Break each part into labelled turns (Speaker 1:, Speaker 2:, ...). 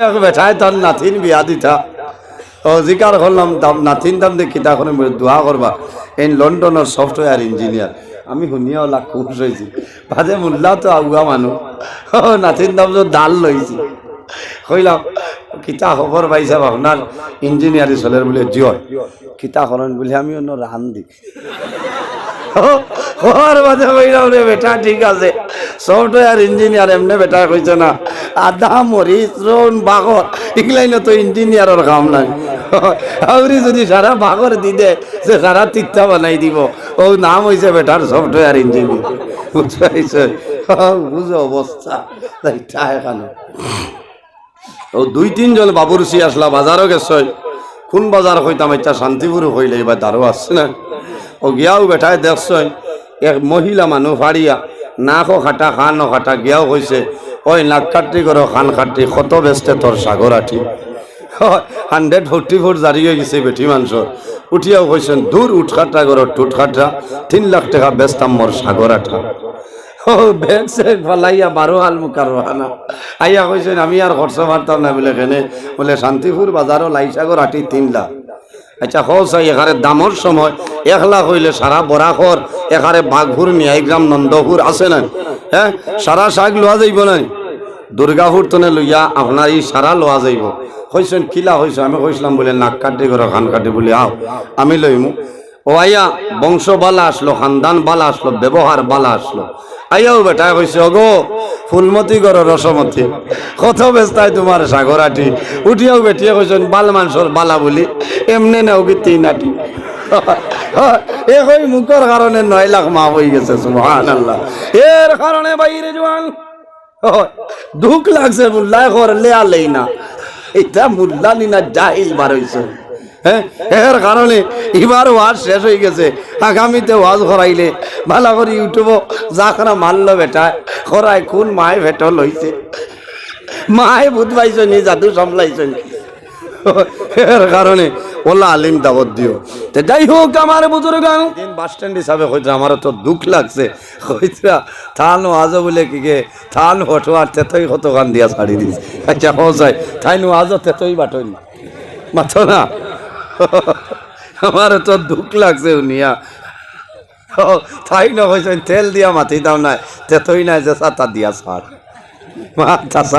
Speaker 1: এক বেঠায় তার নাতিন বিয়া দিতা ও জিকার করলাম নাতিন দাম দিয়ে কিতা করে দোয়া করবা এই লন্ডনের সফটওয়্যার ইঞ্জিনিয়ার আমি শুনিয়া ওলা খুশ হয়েছি বাজে মোল্লা তো আগুয়া মানুষ নাতিন দাম ডাল লইছি কইলাম কিতা খবর পাইছা আপনার ইঞ্জিনিয়ারি চলের বলে জিয় কিতা করেন বলে আমি অন্য রান দি হওয়ার বাদে কইলাম রে বেটা ঠিক আছে সফটওয়্যার ইঞ্জিনিয়ার এমনি বেটা কইছে না আদা মরিচ রন বাগর এগুলাই না তো ইঞ্জিনিয়ারের কাম নাই আউরি যদি সারা বাগর দি দে সে সারা তিক্তা বানাই দিব ও নাম হয়েছে বেটার সফটওয়্যার ইঞ্জিনিয়ার বুঝাইছে বুঝো অবস্থা এখানে ও 2-3 জন বাবুরসি আসলা বাজারও গেছে কোন বাজার হইতাম এটা শান্তিপুর হইলে এবার দারো আসছে না ও গিয়াও বেটায় দেখছ এক মহিলা মানুষ ফাড়িয়া নাকও খাটা খানও খাটা গিয়াও কইছে ওই নাক কাটি করো খান কাটি কত বেচতে তোর সাগর আঠি 144 জারি হয়ে গেছে বেটি মাংস উঠিয়াও কইছেন দূর উঠখাটা করো টুটখাটা 3 লাখ টাকা বেচতাম মোর সাগর আঠা ও বেচে ফলাইয়া 12 হাল মুখার রহানা আইয়া কইছেন আমি আর খরচ মারতাম না বলে কেনে বলে শান্তিপুর বাজারও লাইসাগর আঠি 3 লাখ আচ্ছা হসাই এখানে দামর সময় 1 লাখ হইলে সারা বরাখর এখানে বাঘপুর নিয়াইগ্রাম নন্দপুর আছে না হ্যাঁ সারা শাক লোয়া যাইব না দুর্গাপুর তনে লইয়া আপনার এই সারা লোয়া যাইব কইছেন কিলা হয়েছে আমি কইছিলাম বলে নাক কাটি করে খান কাটি বলে আও আমি লইমু ও আইয়া বংশ বালা আসলো খানদান বালা আসলো ব্যবহার বালা আসলো আইয়াও বেটা কইছে ওগো ফুলমতি করো রসমতি কত বেস্তায় তোমার সাগরাটি উঠিয়াও বেটিয়ে কইছেন বাল মানসর বালা বলি এমনি নেও কি 3 আটি এই মুখের কারণে 9 লাখ মাফ হয়ে গেছে সুবহানাল্লাহ এর কারণে বাইরে জওয়ান দুঃখ লাগছে মুল্লা করলে আলেই না এটা মুল্লা নিনা জাহিল বার হইছে হ্যাঁ এর কারণে এবার ওয়াজ শেষ হয়ে গেছে আগামীতে ওয়াজ করাইলে ভালো করে ইউটিউব যাখানা মানলো বেটা করায় কোন মায় ভেট লইছে মায় বুধ পাইছ নি জাদু সামলাইছ এর কারণে ওলা আলিম দাবত দিও তো যাই হোক আমার বুজুর্গ দিন বাস স্ট্যান্ড হিসাবে হইতে আমার তো দুঃখ লাগছে হইতরা থান ওয়াজ বলে কি গে থান হটো আর তেতই কত গান দিয়া ছাড়ি দিস আচ্ছা হসাই থাইন ওয়াজ তেতই বাটই মাথো না আমার তো দুঃখ লাগছে উনিয়া তাই না কইছেন তেল দিয়া মাতি দাও না তেতই নাই যে সাতা দিয়া ছাড়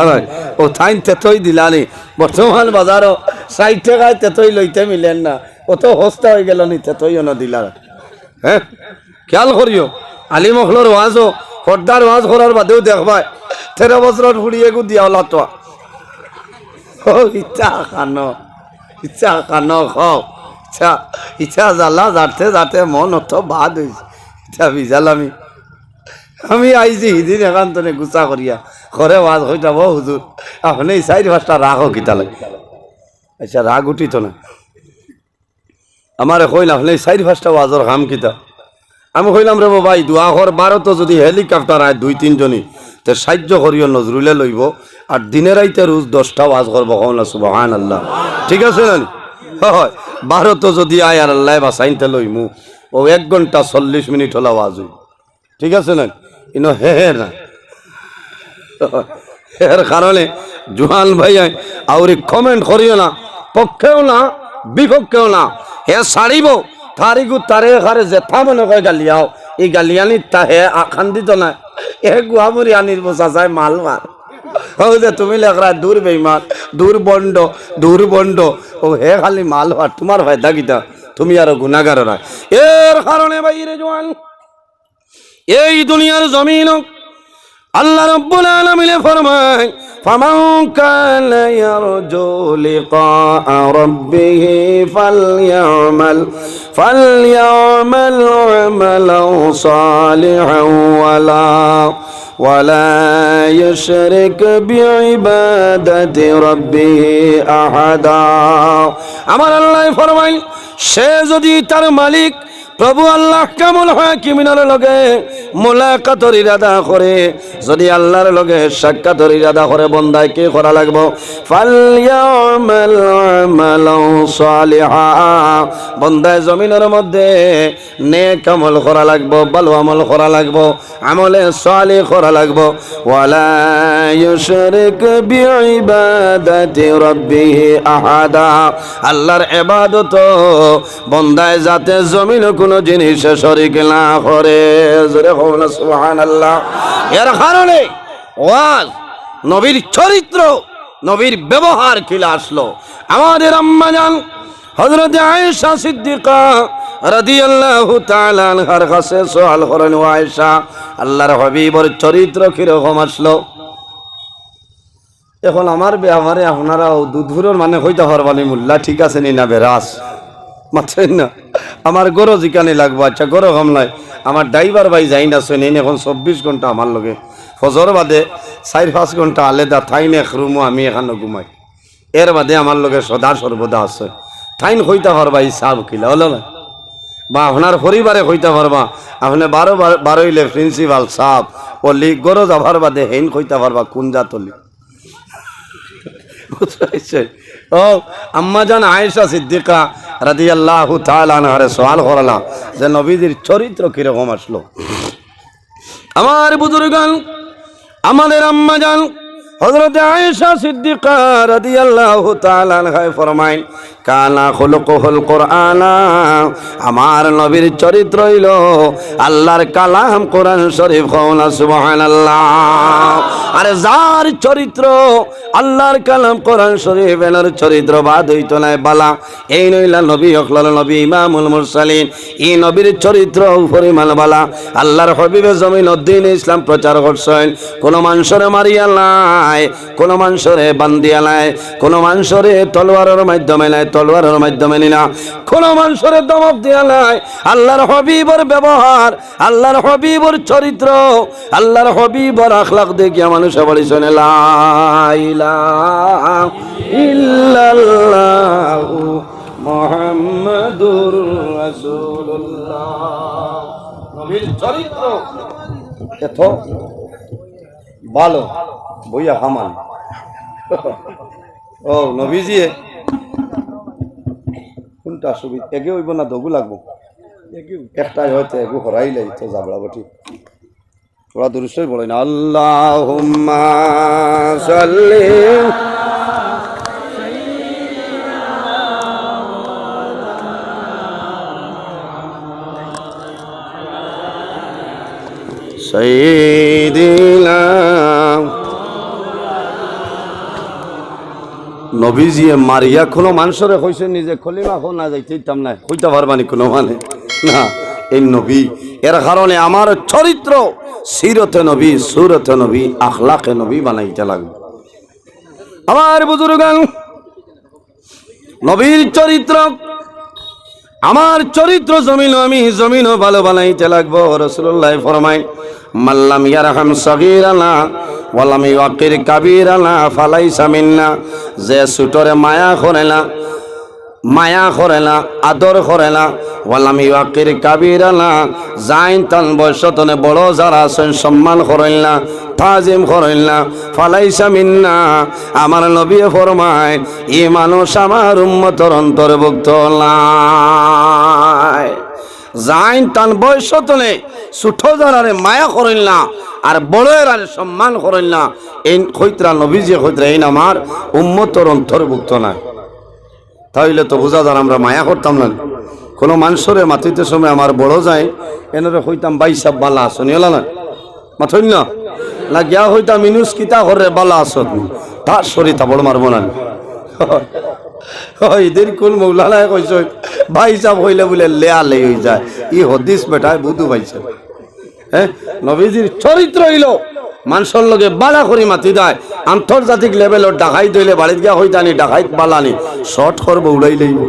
Speaker 1: নয় ও থাইন তেতই দিলানি বর্তমান বাজারও 60 টাকায় তেতই লইতে মিলেন না ও তো হস্তা হয়ে গেল নি তেতইও না দিলার হ্যাঁ খেয়াল করিও আলী মখলোর ওয়াজও পর্দার ওয়াজ করার বাদেও দেখবাই 13 বছর ফুড়িয়ে গু দিয়া ওলা তো ও ইচ্ছা খানো খাও ইচ্ছা জ্বালা যাতে যাতে মন অত বাদ হয়েছে ইচ্ছা বিজাল আমি আইছি সিদিন এখান তনে গুছা করিয়া ঘরে ওয়াজ হয়ে যাব হুজুর আপনি 4-5টা রাগও কিতা লাগে আচ্ছা রাগ উঠিত না আমার কইল আপনি 4-5টা ওয়াজর কাম কিতা আমি কইলাম রে ভাই দোয়া ঘর 12 যদি হেলিকপ্টার আয় 2-3 জনই তো সাহায্য করিও নজরুলে লইব আর দিনে রাইতে রোজ 10টা ওয়াজ করবো কওনা সুবহানাল্লাহ ঠিক আছে না হয় 12 যদি আয় আর আল্লাহ বাসাইনতে লইমু ও 1 ঘন্টা 40 মিনিট হলা ওয়াজ হইব ঠিক আছে না ইনো হে না এর কারণে জোহান ভাই আউরি কমেন্ট করিও না পক্ষেও না বিপক্ষেও না হে ছাড়িব তারিগু তারে ঘরে জেঠা মনে কয় গালিয়াও এই গালিয়ানি তাহে আখান্দিত না এ গুয়ামুরি আনির বসা যায় মাল মার ও যে তুমি লেখরা দূর বেইমান দূর বন্ড ও হে খালি মাল মার তোমার ফায়দা কিটা তুমি আরো গুনাহগার না এর কারণে বাইরে জওয়ান এই দুনিয়ার জমিন আল্লাহ রাব্বুল আলামিন ফরমায় ফামান কানা ইয়ারজু লিকা রাব্বিহি ফালইয়ামাল আমালান সালিহান ওয়ালা ইউশরিক বিইবাদাতি রাব্বিহি আহাদা আমার আল্লাহ ফরমায় সে যদি তার মালিক প্রভু আল্লাহ কেমন হয় কিমিনার লগে মোলাকাতর ইরাদা করে যদি আল্লাহর লগে সাক্ষাতের ইরাদা করে বন্দায় কি করা লাগবো ফালইয়ামাল আমালান সালিহা বন্দায় জমিনের মধ্যে নেক আমল করা লাগবো ভালো আমল করা লাগবো আমলে সালিহ করা লাগবো ওয়ালা ইউশরিক বিইবাদাতি রাব্বিহি আহাদা আল্লাহর ইবাদত বন্দায় যাতে জমিন কোন জিনিস শরীক না করে জোরে বলুন সুবহানাল্লাহ এর কারণে ওয়াজ নবীর চরিত্র নবীর ব্যবহার কিলা আসলো আমাদের আম্মা জান হযরত আয়েশা সিদ্দিকা রাদিয়াল্লাহু তাআলা আনহার কাছে সওয়াল করেন ও আয়েশা আল্লাহর হাবিবের চরিত্র কি রকম আসলো এখন আমার ব্যবহারে আপনারা দুধুরের মানে হইতে পারবানি মোল্লা ঠিক আছে নি না বেরাস মাত্রেন না আমার গরো জিকানি লাগবো আচ্ছা গরো কম নয় আমার ড্রাইভার ভাই যাই না শুনেন এখন 24 ঘন্টা আমার লগে ফজর বাদে 4-5 ঘন্টা আলাদা থাইন এক রুমও আমি এখানে ঘুমাই এর বাদে আমার লগে সদা সর্বদা আছে থাইন হইতে পারবা হিসাব কিলা হলো না বা আপনার পরিবারে হইতে পারবা আপনি 12 প্রিন্সিপাল সাহেব ও লিগ গরো যাবার বাদে হেন হইতে পারবা কোন জাতলি ও আম্মা জান আয়েশা সিদ্দিকা রাদিয়াল্লাহু তাআলা আনহার সওয়াল করলা যে নবীজির চরিত্র কি রকম আসলো আমার বুজুর্গান আমাদের আম্মা জান হযরত আয়েশা সিদ্দিকা রাদিয়াল্লাহু তাআলা আনহা ফরমায় কানা খুলুকুল কুরআন আমার নবীর চরিত্র হইল আল্লাহর কালাম কোরআন শরীফ কওনা সুবহানাল্লাহ আরে যার চরিত্র আল্লাহর কালাম কোরআন শরীফ এর চরিত্র বাদ হইতো না বালা এই নইলা নবী হকলাল নবী ইমামুল মুরসালিন এই নবীর চরিত্র পরিমাণ বালা আল্লাহর হাবিবে জমিন দ্বীন ইসলাম প্রচার করছেন কোন মানুষরে মারিয়া নাই কোন মানুষরে বান্দিয়া নাই কোন মানুষরে তলোয়ারের মাধ্যমে নাই তলোয়ারের মাধ্যমে না কোন মানুষরে দমক দিয়া নাই আল্লাহর হাবিবের ব্যবহার আল্লাহর হাবিবের চরিত্র আল্লাহর হাবিবের আখলাক দেখিয়া মানুষ বলেছেন লা ইলাহা ইল্লাল্লাহু মুহাম্মাদুর রাসূলুল্লাহ নবীর চরিত্র এত ভালো বইয়া হামান ও নবীজি কোনটা সুবিধা এগে হইব না দগু লাগবো একটাই হয়তো এগু হরাইলে তো যাবড়া বটি ওরা দুরুস্তই বলে না আল্লাহুম্মা সাল্লি সাইয়্যিদিনা নবীজি মারিয়া কোনো মানুষরে কইছে নিজে খলিমা হো না যাইতাম না কইতে পারবানি কোনো মানে না এই নবী এর কারণে আমার চরিত্র সিরতে নবী সুরতে নবী আখলাকে নবী বানাইতে লাগবে আমার বুজুর্গান নবীর চরিত্র আমার চরিত্র জমিন আমি জমিনও ভালো বানাইতে লাগবো রাসূলুল্লাহ ফরমায় মাল্লাম ইয়ারহাম সগীরানা ওয়ালাম ইউকির কাবীরানা ফালাইসা মিন্না যে সুটরে মায়া করে না আদর করে না ওয়ালাম ইউকির কাবীরানা জাইন তান বয়সতনে বড় যারা আছেন সম্মান করেন না তাজিম করেন না ফালাইসা মিন্না আমার নবী ফরমায় এই মানুষ আমার উম্মতের অন্তর্ভুক্ত নাই জাইন তান বয়সতনে ছোট যারারে মায়া করেন না আর বড়ের আর সম্মান করেন না এই খৈত্রা নবীজি খৈত্রা এই আমার উম্মতের অন্তর্ভুক্ত নাই তাইলে তো বোঝা যার আমরা মায়া করতাম না কোনো মানুষরে মাতিতে সময় আমার বড় যায় এনারে হইতাম ভাই সাহেব বালা আসনি হল না মাথইন না গিয়া হইতাম মিনুস কিতা করে বালা আসত তার শরীরটা বড় মারব না এদের কোন মৌলানায় কইস ভাই সাহেব হইলে বলে লেয়া লে হয়ে যায় ই হদিস বেটায় বুধু ভাই সাহেব হ্যাঁ নবীজির চরিত্র হইল মানুষের লগে বালা করি মাতি দেয় আন্তর্জাতিক লেভেলের ডাকাইত হইলে বাড়িতে গিয়া হইতানি ডাকাইত বালানি শর্ট করবো উড়াই লইব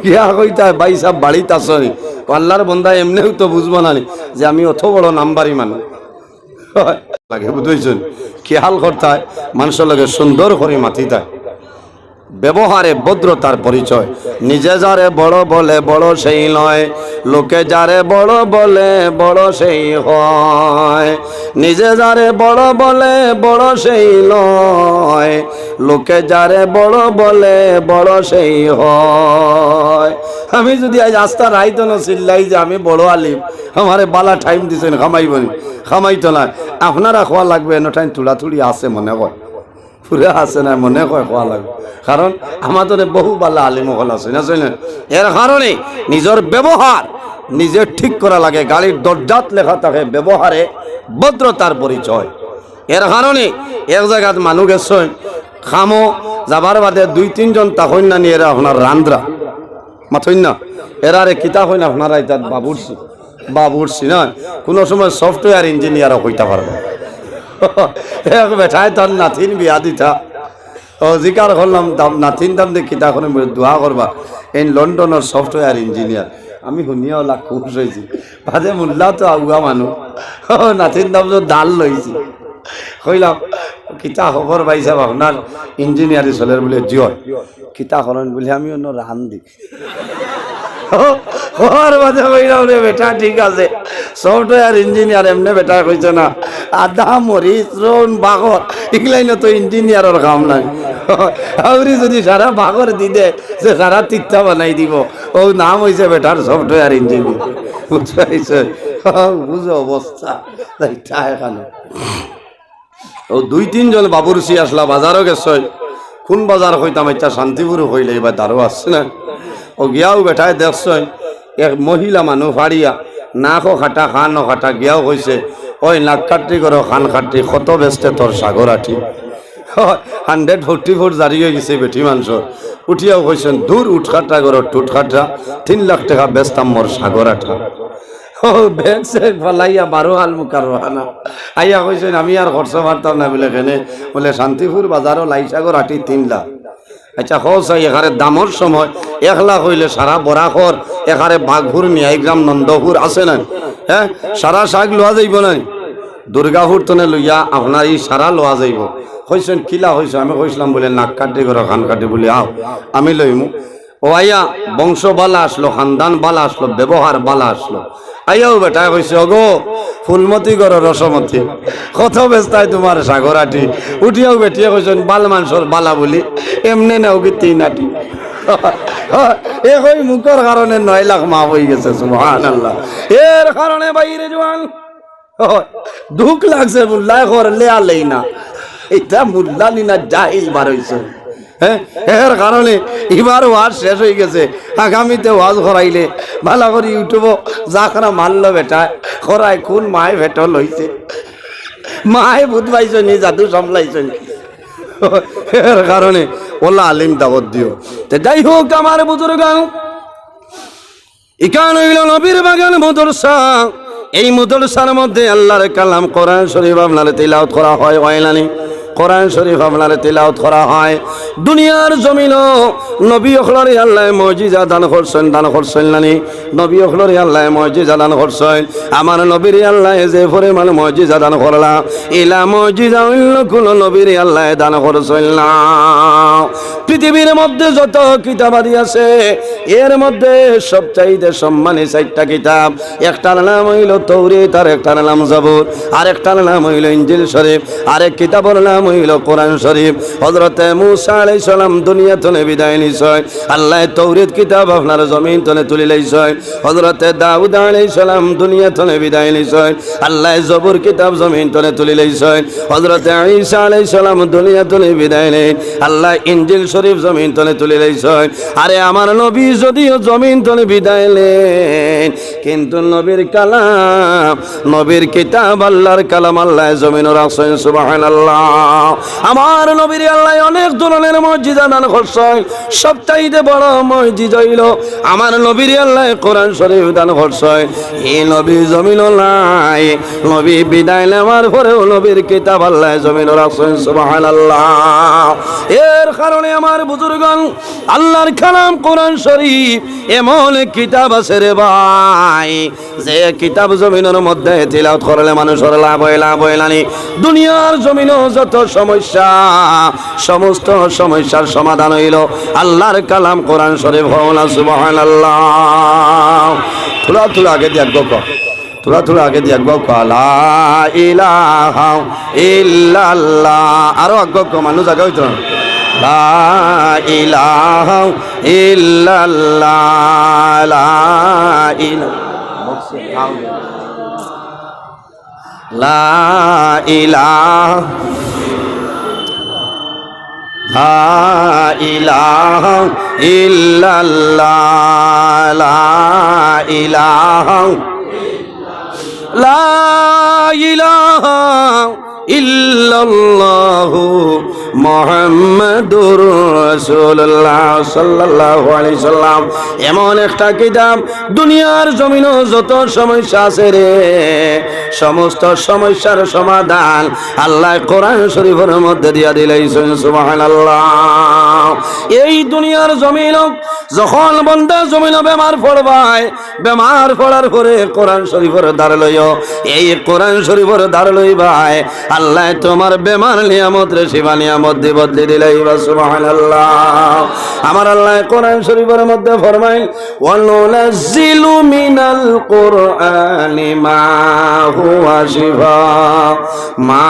Speaker 1: গিয়া হইতা ভাই সাহেব বাড়িতে আসনি আল্লাহর বন্ধা এমনিও তো বুঝবো না যে আমি অত বড় নাম্বারই মানুষ লাগে বুঝেছেন খেয়াল করতে হয় মানুষের লগে সুন্দর করে মাতি দেয় ব্যবহারে ভদ্রতার পরিচয়। নিজে যারে বড় বলে বড় সেই নয়, লোকে যারে বড় বলে বড় সেই হয়। নিজে যারে বড় বলে বড় সেই নয়, লোকে যারে বড় বলে বড় সেই হয়। আমি যদি আজ আস্থা রাইতো না চিল্লাই যে আমি বড় আলিম, আমারে বালা টাইম দিছেন খামাইবনি, খামাইতো না। আপনারা খোয়া লাগবে এনটাইম তুড়াতুড়ি আছে মনে হয়, পুরে আছে না মনে হয় খোয়া লাগবে। কারণ আমাদের বহু বালা আলিম হল আছে না শুনেন। এর কারণে নিজের ব্যবহার নিজে ঠিক করা লাগে। গাড়ির দরজাত লেখা থাকে ব্যবহারে ভদ্রতার পরিচয়। এর কারণে এক জায়গাত মানুষ গেছে খামো যাবার বাদে 2-3 জন তখন না নিয়ে এরা আপনার রান্দ্রা মাথইন না এরারে কিতা হইন আপনারা এটা বাবুরছি না কোনো সময় সফটওয়্যার ইঞ্জিনিয়ারও হইতে পারবে। এক বেঠায় তার নাতিন বিয়া দিতা, ও জিকার করলাম নাতিন দাম দিয়ে কিতা করে দোয়া করবা এই লন্ডনের সফটওয়্যার ইঞ্জিনিয়ার। আমি শুনিয়া ওলা খুশ হয়েছি, বাদে মোল্লা তো আগুয়া মানুষ, নাতিন দাম যে ডাল লইছি। কইলাম কিতা খবর পাইছা আপনার ইঞ্জিনিয়ারিং চলের বলে জিয় কিতা করেন বলে আমি অন্য রান দি বেটা ঠিক আছে সফটওয়্যার ইঞ্জিনিয়ার এমনি বেটা কইছে না আদা মরিচ রন বাগর এগুলাই না তো ইঞ্জিনিয়ারের কাম নাই। আউরি যদি সারা বাগর দি দে সে সারা তিত্তা বানাই দিব, ও নাম হয়েছে বেটার সফটওয়্যার ইঞ্জিনিয়ার। বুঝতে বুঝো অবস্থা এখানে। ও 2-3 জন বাবুরসি আসলা বাজারও গেছে, কোন বাজার হইতাম এটা শান্তিপুর হইলে এবার তারও আসছে না। ও গিয়াও বেঠায় দেখছ এক মহিলা মানুষ ফাড়িয়া নাকও খাটা খানও খাটা গিয়াও কইছে ওই নাক কাটি করো খান কাটি কত বেচতে তোর সাগর আঠি। 144 জারি হয়ে গেছে বেঠি মানুষের। উঠিয়াও কইছেন দূর উঠখাটা করো টুটখাটা 3 লাখ টাকা বেচতাম মোর সাগর আঠা। ও ব্যাগ স্যাগ ফলাইয়া 12 হাল মুখার রহানা আইয়া কইছেন আমি আর খরচ মারতাম না বলে কেনে বলে শান্তিপুর বাজারও লাইসাগর আটি 3 লাখ। আচ্ছা হসাই এখানে দামর সময় 1 লাখ হইলে সারা বরাখর এখানে বাঘপুর মিয়াইগ্রাম নন্দপুর আছে না, হ্যাঁ সারা শাক লোয়া যাইব না, দুর্গাপুর তনে লইয়া আপনার এই সারা লোয়া যাইব। কইছেন কিলা হয়েছে, আমি কইসলাম বলে নাক কাটি করো খান কাটি বলে আও আমি লইমু। ও আইয়া বংশ বালা আসলো, খানদান বালা আসলো, ব্যবহার বালা আসলো। আইয়াও বেটা কইছে ওগো ফুলমতি করো রসমতি কত বেস্তায় তোমার সাগর আটি। উঠিয়াও বেটিয়া কইছেন বাল মানসর বালা বলি এমনি নাও কি 3 আটি। এই মুখের কারণে 9 লাখ মাফ হয়ে গেছে সুবহানাল্লাহ। এর কারণে বাইরে জওয়ান দুঃখ লাগছে মুল্লা করলে আলেই না, এটা মুল্লা নিনা জাহিল বার হইছে। হ্যাঁ এর কারণে এবার ওয়াজ শেষ হয়ে গেছে। আগামীতে ওয়াজ করাইলে ভালো করে ইউটিউব যাকরা মারলো বেটা করাই কোন মায় ভেট লইছে, মায় বুধ পাইছনি জাদু সামলাইছনি। এর কারণে ওলা আলিম দাবত দিও। যাই হোক আমার বুজুর্গ ইকান হইল নবীর বাগান মাদ্রাসা। এই মাদ্রাসার মধ্যে আল্লাহর কালাম কোরআন শরীফ আপনার তিলাওয়াত করা হয় হয়নানি, কোরআন শরীফ আপনার তিলাওয়াত করা হয়। দুনিয়ার জমিনও নবী অখলরে আল্লাহ মুজিজা দান করছেন নানি, নবী অখলরে আল্লাহ মুজিজা দান করছেন। আমার নবীর আল্লাহ যে পরিমাণ মুজিজা দান করলা ইলা মুজিজা অন্য কোন নবীর আল্লাহ দান করছেন না। পৃথিবীর মধ্যে যত কিতাবাদি আছে এর মধ্যে সবচাইতে সম্মানী 4টা কিতাব। একটার নাম হইল তৌরাত, আর একটার নাম জাবুর, আর একটার নাম হইল ইনজিল শরীফ, আরেক কিতাবের নাম হইল কোরআন শরীফ। হযরতে মূসা আলাইহিস সালাম দুনিয়া থেকে বিদায় নিছেন, আল্লাহ তৌরাত কিতাব আপনার জমিন থেকে তুলি লাইছেন। হযরতে দাউদ আলাইহিস সালাম দুনিয়া থেকে বিদায় নিছেন, আল্লাহ জাবুর কিতাব জমিন থেকে তুলি লাইছেন। হযরতে ঈসা আলাইহিস সালাম দুনিয়া থেকে বিদায় নেন, আল্লাহ ইনজিল শরীফ জমিন থেকে তুলি লাইছেন। আরে আমার নবী যদিও জমিন থেকে বিদায় নেন কিন্তু নবীর কালাম, নবীর কিতাব আল্লাহর কালাম আল্লাহ জমিনে রাখছেন সুবহানাল্লাহ। আমার নবীর আল্লাহ অনেক ধরনের মুজিজা দান করছেন, সবচাইতে বড় মুজিজা হইল আমার নবীর আল্লাহ কোরআন শরীফ দান করছেন। এই নবী জমিন নাই, নবী বিদায় নেওয়ার পরেও নবীর কিতাব আল্লাহ জমিনে রাখছেন সুবহানাল্লাহ। এর কারণে আমার বুজুর্গণ আল্লাহর কালাম কোরআন শরীফ এমন কিতাব আছে রে ভাই, যে কিতাব জমিনের মধ্যে তিলাওয়াত করলে মানুষের লাভ হয় লাভ হয় নানি। দুনিয়ার জমিনও যত সমস্যা, সমস্ত সমস্যার সমাধান হইল আল্লাহর কালাম কোরআন শরীফ। হওয়া সুবহানাল্লাহ। থোড়া থোড়া আগে দিয়ে গো, থোড়া থোড়া আগে দিয়ে গো, লা ইলাহা ইল্লাল্লাহ। আরো আগ মানুষ আগে হইতো না, লা ইলাহা ইল্লাল্লাহ, লা ইলাহা, লা ইলাহা, লা ইলাহা ইল্লাল্লাহ, লা ইলাহা, লা ইলাহা ইল্লাল্লাহু মুহাম্মাদুর রাসূলুল্লাহ সাল্লাল্লাহু আলাইহি সাল্লাম। এমন একটা কিতাব, দুনিয়ার জমিনে যত সমস্যা আছে রে, সমস্ত সমস্যার সমাধান আল্লাহ কোরআন শরীফের মধ্যে দিয়া দিলেন। সুবহানাল্লাহ। এই দুনিয়ার জমিন যখন বান্দা জমিন বেমার পড়বায়, বেমার পড়ার পরে কোরআন শরীফের দ্বার লইও, এই কোরআন শরীফের দ্বার লইবাই আল্লাহ তোমার বেমার নিয়ামত রে শিবা নিয়ামত দিয়ে বদলে দিলাই। সুবহানাল্লাহ। আমার আল্লাহ কোরআন শরীফের মধ্যে ফরমায়, ওয়ানুনাজ্জিলু মিনাল কুরআনি মা হুয়া শিফা, মা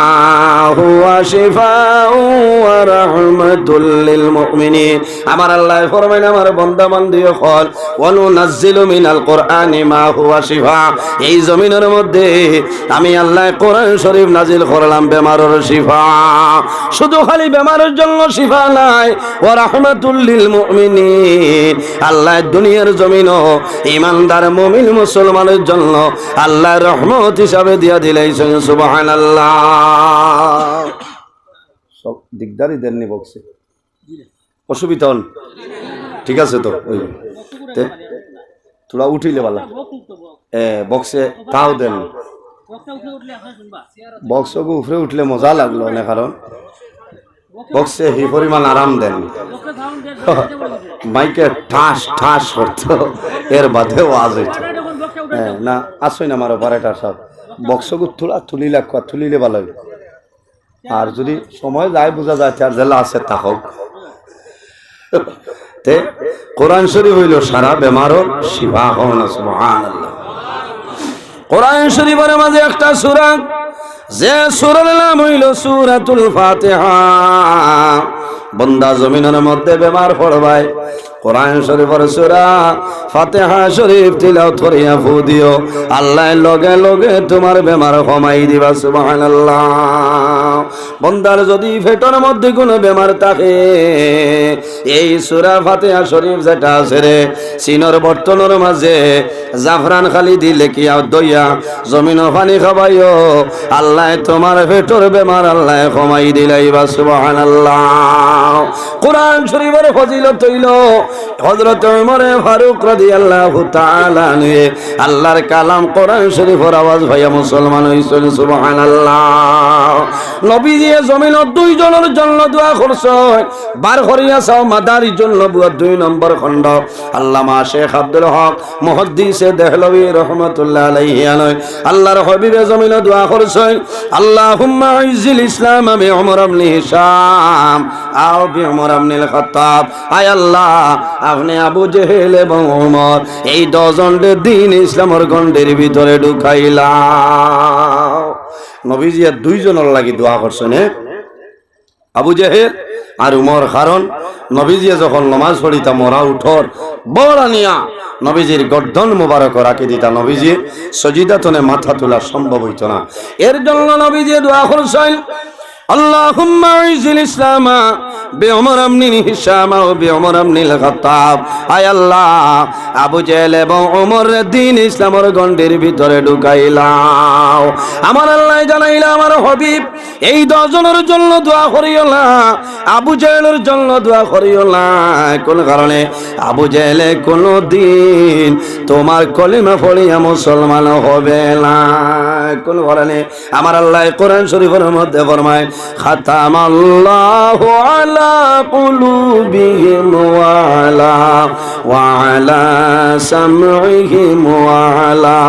Speaker 1: হুয়া শিফা ওয়া রাহমাতুল লিল মুমিনিন। আমার আল্লাহ ফরমায়, আমার বান্দা বান্দিও কল, ওয়ানুনাজ্জিলু মিনাল কুরআনি মা হুয়া শিফা। এই জমিনের মধ্যে আমি আল্লাহ কোরআন শরীফ নাজিল করলাম বেমারের শিফা। শুধু খালি বেমারের জন্য শিফা নাই, ওয়া রাহমাতুল লিল মুমিনিন। আল্লাহ দুনিয়ার জমিনও ইমানদার মুমিন মুসলমানের জন্য আল্লাহ রহমত হিসাবে দিয়া দিলেন। সুবহানাল্লাহ। সব দিকদারি দেননি বক্সে, অসুবিধা হন, ঠিক আছে তো? ওই তোরা উঠিলে বালা বক্সে তাও দেন, বক্সকে উপরে উঠলে মজা লাগলো না, কারণ বক্সে হি পরিমাণ আরাম দেন, মাইকে ঠাস ঠাস করতো, এর বাদে ওয়াজ হইতো না। আসই না আমার অপারেটার সব বক্সকে তোলা তুলি লাগা, তুলিলে ভালো হবে। আর যদি সময় যায় বোঝা যায় চার জেলা আছে তা হোক। তে কোরআন শরীফ হইল সারা বেমারও শিফা। হওয়া সুবহানাল্লাহ। কোরআন শরীফের মাঝে একটা সূরা, যে সূরার নাম হইল সূরাতুল ফাতিহা। বান্দা জমিনের মধ্যে বেমার পড়বাই, কোরআন শরীফের সূরা ফাতিহা শরীফ তিলাওয়াত করিয়া ফু দিও, আল্লাহ লগে লগে তোমার বেমার কমাই দিবা। সুবহানাল্লাহ। বান্দার যদি পেটের মধ্যে কোনো বেমার থাকে, এই সূরা ফাতিহা শরীফ যেটা আছে রে, সিনর বর্তনের মাঝে জাফরান খালি দিলে কি দইয়া জমিন পানি খাবাইও, আল্লাহ তোমার পেটের বেমার আল্লাহ কমাই দিলাইবা। সুবহানাল্লাহ। কোরআন শরীফের ফজিলত হইল হযরত ওমর ফারুক রাদিয়াল্লাহু তাআলা আনহু আল্লাহর কালাম কোরআন শরীফের আওয়াজ ভাইয়া মুসলমান হইছেন। সুবহানাল্লাহ। নবীজি জমিনত দুইজনের জন্য দোয়া করছেন, বার করিয়া চাও মাদারির জন্য 2 নম্বর খণ্ড। আল্লামা শেখ আব্দুল হক মুহাদ্দিসে দেহলভী রাহমাতুল্লাহ আলাইহি আল্লাহর হাবিবে জমিনে দোয়া করছেন, আল্লাহুম্মা ইজ্জিল ইসলাম বি উমর ইবনে হিশাম আও বি উমর ইবনে খাত্তাব। আয় আল্লাহ, আপনি আবু জেহেল এবং উমর এই দুজনের দিন ইসলামের গণ্ডের ভিতরে ঢুকাইলা। নবীজি দুইজনের লাগি দোয়া করছেন, আবু জেহেল আর উমর। কারণ নবীজি যখন নামাজ পড়িতা মরা উঠর বড় নিয়া নবীজির গর্দন মুবারক রাখি দিতা, নবীজি সজিদাতনে মাথা তোলা সম্ভব হইত না। এর জন্য নবীজি দোয়া করছেন, আল্লাহুম্মা ইজ্জিল ইসলাম বি উমর ইবনে হিশাম ওয়া বি উমর ইবনে খাত্তাব। আয় আল্লাহ, আবু জেহেল এবং উমর দ্বীন ইসলামের গণ্ডের ভিতরে ঢুকাইলাও। আমার আল্লাহ জানাইলা আমার হাবিব এই 10 জনের জন্য দোয়া করিও না, আবু জেহেলের জন্য দোয়া করিও না। কোন কারণে? আবু জেহেলে কোনদিন তোমার কলিমা পড়িয়া মুসলমান হবে না। কোন কারণে? আমার আল্লাহ কোরআন শরীফের মধ্যে ফরমায়, খাতামাল্লাহু আলা কুলুবিহিম ওয়া আলা সামইহিম ওয়া আলা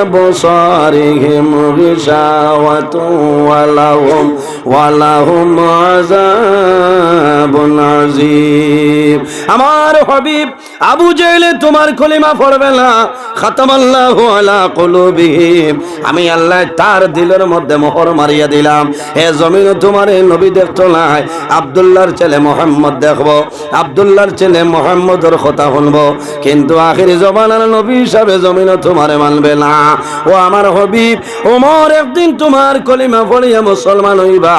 Speaker 1: আবসারিহিম গিশাওয়াতুন ওয়া লাহুম আযাবুন আযীম। আমার হাবিব আবু জেহেল তোমার কলিমা পড়বে না, খাতামাল্লাহু আলা কুলুবিহিম, আমি আল্লাহ তার দিলের মধ্যে মোহর মারিয়া দিলাম। হে জমিন তোমার নবী দেখতো নাই, আব্দুল্লাহর ছেলে মুহাম্মদ দেখবো, আব্দুল্লাহর ছেলে মুহাম্মদের কথা শুনবো, কিন্তু আখির জমানার নবী হিসাবে জমিন তোমার মানবে না। ও আমার হাবিব ওমর একদিন তোমার কলিমা পড়িয়া মুসলমান হইবা।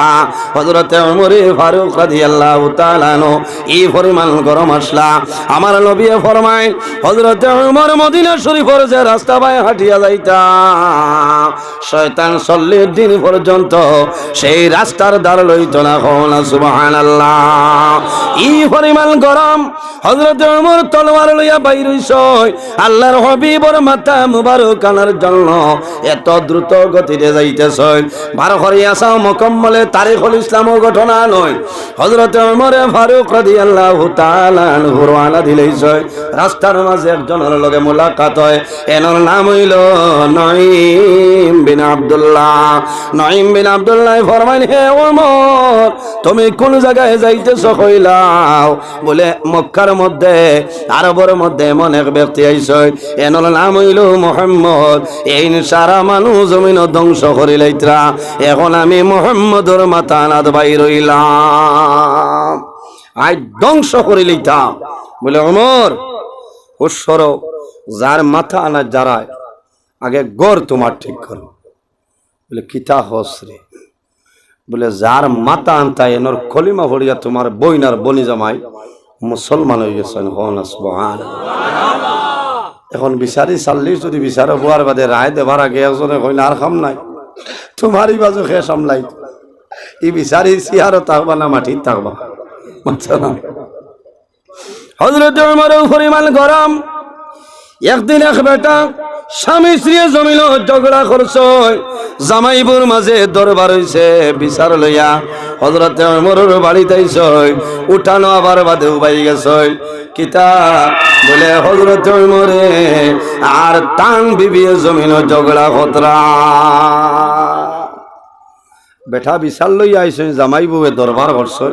Speaker 1: হযরতে ওমর ফারুক রাদিয়াল্লাহু তাআলা আনহু এই পরিমাণ গরম আসলা, আমার নবী ফরমায় হযরতে ওমর মদিনা শরীফের যে রাস্তা বায় হাঁটিয়া যাইতা, শয়তান 40 দিন পর্যন্ত সেই রাস্তার দ্বার লইত না। সুবহানাল্লাহ। এই পরিমাণ গরম হযরতে ওমর তলোয়ার লইয়া বাইর হইছে আল্লাহর হাবিবর মাথা মুবারক আনার জন্য, এত দ্রুত গতিতে যাইতেছে। বার করিয়া চাও মুকম্মলে তারিখুল ইসলাম ঘটনা নয়, হযরতে ওমর ফারুক রাদিয়াল্লাহু তাআলা আনহু রওনা দিলেছে। রাস্তার মাঝে একজনের লগে মুলাকাত হয়, এনর নাম হইল নঈম বিন আব্দুল্লাহ। নঈম বিন আব্দুল্লাহ ফরমাইন, হে ওমর তুমি কোন জায়গায় যাইতেছো কইলাও? বলে মক্কার মধ্যে আরবের মধ্যে এমন এক ব্যক্তি আইছে, এনর নাম হইল মুহাম্মদ, এই সারা মানুষ জমিন ধ্বংস করিলাইত্রা, এখন আমি মুহাম্মদর মাথা নাদ বাইর হইলাম, আই ধ্বংস করিলাইতাম। বলে ওমর হুশর, যার মাথা আনা যারায় আগে গড় তোমার ঠিক করো। বলে কিতা হসরে? বলে যার মাথা আনতা এনর কলিমা ভরিয়া তোমার বইনার বনি জামাই মুসলমান হয়ে গেছেন। এখন বিচারি চাল্লিশ যদি বিচার হওয়ার বাদে রায় দেবার আগে একজনে কইনা আর খাম নাই, তোমারই বাজু খেয়ে সামলাই, ই বিচারি সিয়ারও থাকবা না মাটির থাকবা। হযরত ওমরের পরিমাণ গরম। একদিন এক বেটা স্বামী স্ত্রী জমিল ঝগড়া করছে, জামাইবুর মাঝে দরবার হইছে বিচার লইয়া। হযরত ওমরের বাড়িতে আইছে, উঠানো আবার বাদে উবাই গেছে। কিতা? বলে হযরত ওমরে আর তান বিবি জমিল ঝগড়া খতরা। বেটা বিচার লইয়া আইছে, জামাইবুয়ে দরবার করছে,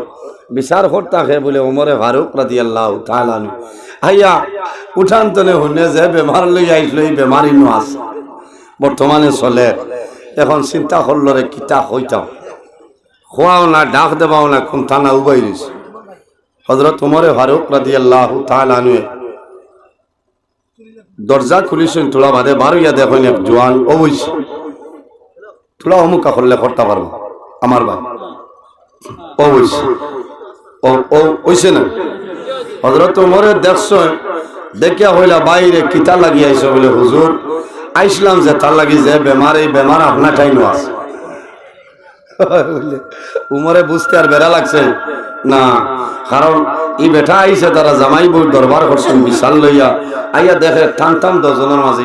Speaker 1: বিচার করতাকে বলে ওমরে ফারুক রাদিয়াল্লাহু তাআলা আনহু আইয়া উঠান তলে শুনে যে বেমার লই আইছিল, এই বেমারি নো আছে বর্তমানে চলে। এখন চিন্তা করল রে কিতা হইতাম, খোয়াও না ডাক দেবাও না, কোন থানা উবাই রয়েছে। হযরত ওমরে ফারুক রাদিয়াল্লাহু তাআলা আনহু দরজা খুলিছেন, তোলা বাদে বারইয়া দেখেন এক জোয়ান অবশ্যই তোলা অমুকা করলে করতে পারবো আমার ভাই অবশ্যই ও ওইছে না। হযরত ওমরে দেখছো দেখিয়া হইলা বাইরে কিতা লাগি আইছো? বলে হুজুর আইসলাম যে তার লাগি যে বেমার, এই বেমার আপনার টাইম আছে। উমরে বুঝতে আর বেড়া লাগছে না, কারণ ই বেটা আইছে তারা জামাই বউ দরবার করছেন বিশাল লইয়া, আইয়া দেখে টান টান 10 জনের মাঝে